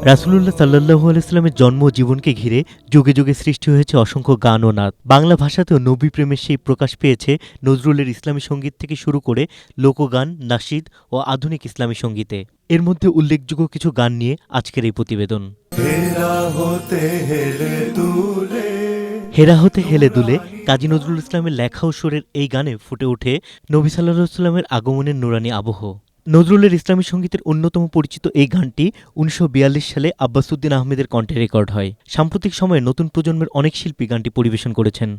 রাসূলুল্লাহ সাল্লাল্লাহু আলাইহি ওয়াসাল্লামের জন্ম ও জীবনকে ঘিরে যুগে যুগে সৃষ্টি হয়েছে অসংখ্য গান ও নাত। বাংলা ভাষাতেও নবী প্রেমের সেই প্রকাশ পেয়েছে নজরুলের ইসলামী সঙ্গীত থেকে শুরু করে লোকগান, নাশিদ ও আধুনিক ইসলামী সঙ্গীতে। এর মধ্যে উল্লেখযোগ্য কিছু গান নিয়ে আজকের এই প্রতিবেদন। হেরা হতে হেলে দুলে কাজী নজরুল ইসলামের লেখা ও সুরের এই গানে ফুটে ওঠে নবী সাল্লাল্লাহু আলাইহি ওয়াসাল্লামের আগমনের নুরানি আবহ। নজরুলের ইসলামী সঙ্গীতের অন্যতম পরিচিত এই গানটি ১৯৪২ সালে আব্বাসউদ্দিন আহমেদের কণ্ঠে রেকর্ড হয়। সাম্প্রতিক সময়ে নতুন প্রজন্মের অনেক শিল্পী গানটি পরিবেশন করেছেন।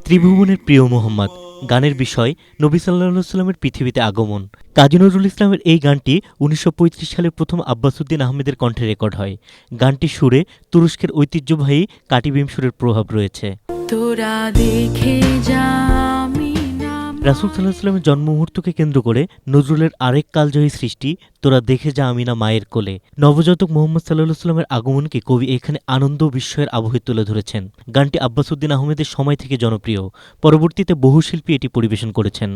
ত্রিভুবনের প্রিয় মোহাম্মদ গানের বিষয় নবী সাল্লাল্লাহু আলাইহি ওয়াসাল্লামের পৃথিবীতে আগমন। কাজী নজরুল ইসলামের এই গানটি ১৯৩৫ সালে প্রথম আব্বাসউদ্দিন আহমেদের কণ্ঠে রেকর্ড হয়। গানটির সুরে তুরস্কের ঐতিহ্যবাহী কাটিবিম সুরের প্রভাব রয়েছে। রাসূল সাল্লাল্লাহু আলাইহি ওয়াসাল্লামের জন্ম মুহূর্তকে কেন্দ্র করে নজরুলের আরেক কালজয়ী সৃষ্টি তোরা দেখে যা আমিনা মায়ের কোলে। নবজাতক মুহাম্মদ সাল্লাল্লাহু আলাইহি ওয়াসাল্লামের আগমনকে কবি এখানে আনন্দ ও বিস্ময়ের আবহে তুলে ধরেছেন। গানটি আব্বাসউদ্দিন আহমেদের সময় থেকে জনপ্রিয়। পরবর্তীতে বহু শিল্পী এটি পরিবেশন করেছেন।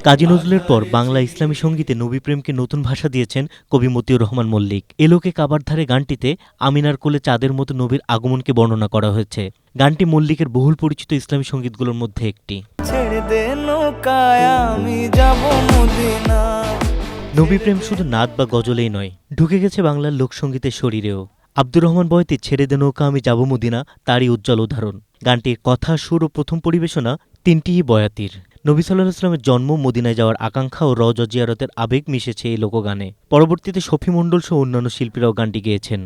কাজী নজরুলের পর বাংলা ইসলামী সঙ্গীতে নবী প্রেমকে নতুন ভাষা দিয়েছেন কবি মতিউর রহমান মল্লিক। এলোকে কাবার ধারে গানটিতে আমিনার কোলে চাঁদের মতো নবীর আগমনকে বর্ণনা করা হয়েছে। গানটি মল্লিকের বহুল পরিচিত ইসলামী সঙ্গীতগুলোর মধ্যে একটি। নবী প্রেম শুধু নাত বা গজলেই নয়, ঢুকে গেছে বাংলার লোকসঙ্গীতের শরীরেও। আব্দুর রহমান বয়তির ছেড়ে দে নৌকা আমি যাব মদিনা তারই উজ্জ্বল উদাহরণ। গানটির কথা, সুর ও প্রথম পরিবেশনা তিনটিই বয়াতির। নবী সাল্লাল্লাহু আলাইহি ওয়াসাল্লামের জন্ম, মদিনায় যাওয়ার আকাঙ্ক্ষা ও রওজা জিয়ারতের আবেগ মিশেছে এই লোকগানে। পরবর্তীতে শফি মণ্ডল সহ অন্যান্য শিল্পীরাও গানটি গেয়েছেন।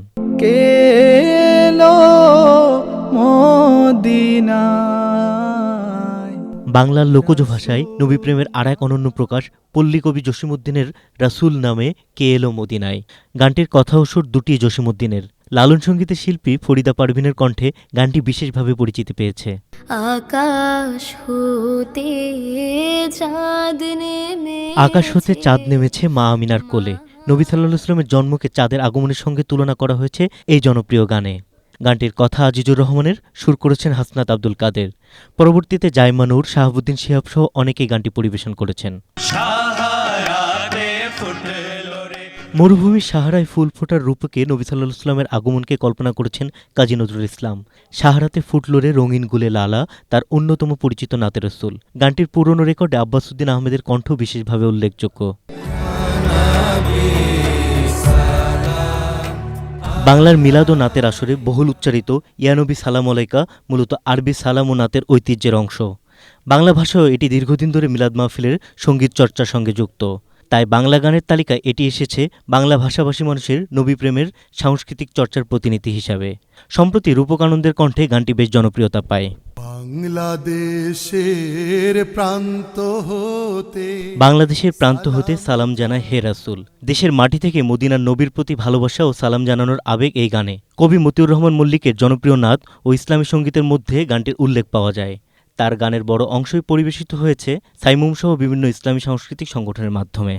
বাংলার লোকজ ভাষায় নবী প্রেমের আর এক অনন্য প্রকাশ পল্লী কবি জসিমউদ্দিনের রাসূল নামে কে এলো মদিনায়। গানটির কথা ও সুর দুটি জসিমউদ্দিনের। লালন সঙ্গীতের শিল্পী ফরিদা পারভিনের কণ্ঠে গানটি বিশেষভাবে পরিচিতি পেয়েছে। আকাশ হতে চাঁদ নেমেছে মা আমিনার কোলে। নবী সাল্লাল্লাহু আলাইহি ওয়াসাল্লামের জন্মকে চাঁদের আগমনের সঙ্গে তুলনা করা হয়েছে এই জনপ্রিয় গানে। গানটির কথা আজিজুর রহমানের, সুর করেছেন হাসনাত আব্দুল কাদের। পরবর্তীতে জায়মানুর, শাহাবুদ্দিন শিহাব সহ অনেকেই গানটি পরিবেশন করেছেন। মরুভূমির সাহারায় ফুল ফোটার রূপকে নবী সাল্লাল্লাহু আলাইহি ওয়াসাল্লামের আগমনকে কল্পনা করেছেন কাজী নজরুল ইসলাম। সাহারাতে ফুটলোরে রঙিন গুলে লালা তার অন্যতম পরিচিত নাতে রসুল। গানটির পুরনো রেকর্ডে আব্বাসউদ্দিন আহমেদের কণ্ঠ বিশেষভাবে উল্লেখযোগ্য। বাংলার মিলাদ ও নাতের আসরে বহুল উচ্চারিত ইয়া নবী সালাম আলাইকা মূলত আরবি সালাম ও নাতের ঐতিহ্যের অংশ। বাংলা ভাষায়ও এটি দীর্ঘদিন ধরে মিলাদ মাহফিলের সঙ্গীত চর্চার সঙ্গে যুক্ত। তাই বাংলা গানের তালিকায় এটি এসেছে বাংলা ভাষাভাষী মানুষের নবী প্রেমের সাংস্কৃতিক চর্চার প্রতিনিধি হিসাবে। সম্প্রতি রূপক আনন্দের কণ্ঠে গানটি বেশ জনপ্রিয়তা পায়। বাংলাদেশের প্রান্ত হতে সালাম জানায় হে রাসূল। দেশের মাটি থেকে মদিনার নবীর প্রতি ভালোবাসা ও সালাম জানানোর আবেগ এই গানে। কবি মতিউর রহমান মল্লিকের জনপ্রিয় নাত ও ইসলামী সঙ্গীতের মধ্যে গানটির উল্লেখ পাওয়া যায়। তার গানের বড় অংশই পরিবেশিত হয়েছে সাইমুম সহ বিভিন্ন ইসলামী সাংস্কৃতিক সংগঠনের মাধ্যমে।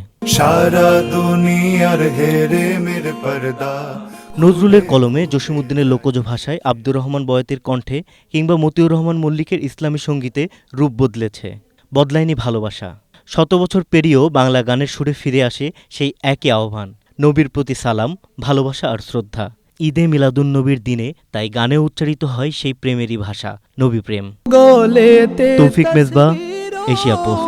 নজরুলের কলমে, জসিমউদ্দিনের লোকজ ভাষায়, আব্দুর রহমান বয়াতির কণ্ঠে কিংবা মতিউর রহমান মল্লিকের ইসলামী সঙ্গীতে রূপ বদলেছে, বদলায়নি ভালোবাসা। শত বছর পেরিয়েও বাংলা গানের সুরে ফিরে আসে সেই একই আহ্বান, নবীর প্রতি সালাম, ভালোবাসা আর শ্রদ্ধা। ঈদে মিলাদুন নবীর দিনে তাই গানে উচ্চারিত হয় সেই প্রেমেরই ভাষা, নবী প্রেম। তৌফিক মেজবা, এশিয়া পোস্ট।